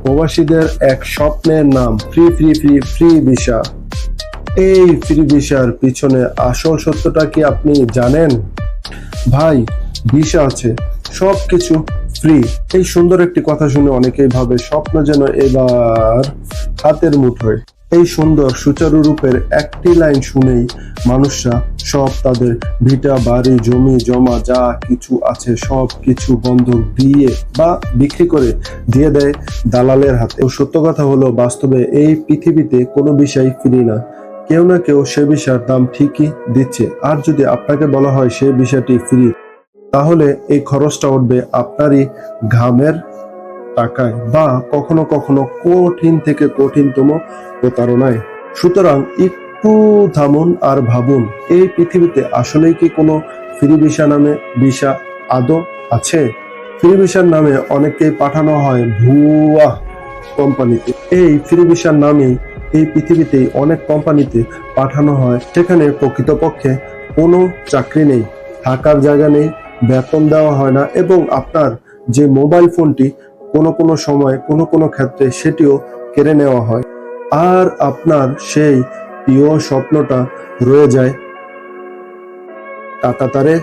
প্রবাসীদের এক স্বপ্নের নাম free free free free visa. এই ফ্রি ভিসার পিছনে আসল সত্যটা কি আপনি জানেন? ভাই, ভিসা আছে, সবকিছু ফ্রি। এই সুন্দর একটি কথা শুনে অনেকেই ভাবে স্বপ্ন যেন এবার হাতের মুঠোয়। এই সুন্দর সুচারু রূপের একটি লাইন শুনেই মানুষরা সব তাদের ভিটা বাড়ি জমি জমা যা কিছু আছে সব কিছু বন্ধক দিয়ে বা বিক্রি করে দিয়ে দেয় দালালের হাতে। সত্য কথা হলো, বাস্তবে এই পৃথিবীতে কোনো বিষয় ফ্রি না। কেউ না কেউ সে বিষয়ের দাম ঠিকই দিচ্ছে। আর যদি আপনাকে বলা হয় সেই বিষয়টি ফ্রি, তাহলে এই খরচটা উঠবে আপনারই ঘামের টাকায় বা কখনো কখনো কঠিন থেকে কঠিনতম প্রতারণায়। সুতরাং একটু থামুন আর ভাবুন, এই পৃথিবীতে আসলেই কি কোনো ফ্রি ভিসা নামে ভিসা আদৌ আছে? ফ্রি ভিসার নামে অনেককেই পাঠানো হয় ভুয়া কোম্পানিতে। এই ফ্রি ভিসার নামে এই পৃথিবীতে অনেক কোম্পানিতে পাঠানো হয়, সেখানে প্রকৃতপক্ষে কোনো চাকরি নেই, থাকার জায়গা নেই, বেতন দেওয়া হয় না এবং আপনার যে মোবাইল ফোনটি কোনো সময় কোনো ক্ষেত্রে সেটিও কেড়ে নেওয়া হয়। আর আপনার সেই প্রিয় স্বপ্নটা রয়ে যায় কাতারে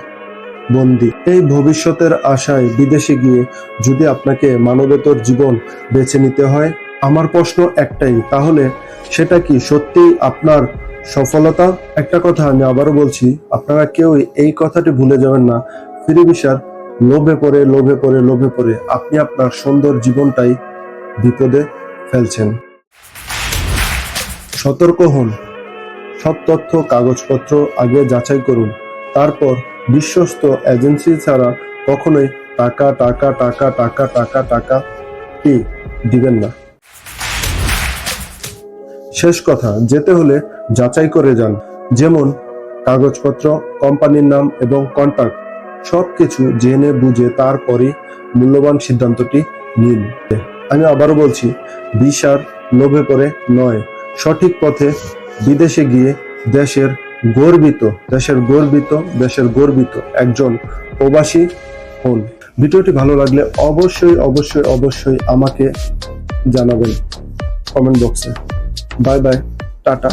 বন্দি। এই ভবিষ্যতের আশায় বিদেশে গিয়ে যদি আপনাকে মানবেতর জীবন বেছে নিতে হয়, আমার প্রশ্ন একটাই, তাহলে সেটা কি সত্যিই আপনার সফলতা? একটা কথা আমি আবারও বলছি, আপনারা কেউ এই কথাটি ভুলে যাবেন না, ফ্রি ভিসার লোভে পড়ে আপনি আপনার সুন্দর জীবনটাই বিপদে ফেলছেন। সতর্ক হন, সব তথ্য কাগজপত্র আগে যাচাই করুন, তারপর বিশ্বস্ত এজেন্সি ছাড়া কখনোই টাকা কি দিবেন না। শেষ কথা, যেতে হলে যাচাই করে যান, যেমন কাগজপত্র, কোম্পানির নাম এবং কন্টাক্ট সবকিছু জেনে বুঝে তারপরে মূল্যবান সিদ্ধান্তটি নিন। আমি আবারও বলছি, ভিসার লোভে পড়ে নয়, সঠিক পথে বিদেশে গিয়ে দেশের গর্বিত একজন প্রবাসী হন। ভিডিওটি ভালো লাগলে অবশ্যই আমাকে জানাবেন কমেন্ট বক্সে। Bye bye, tata.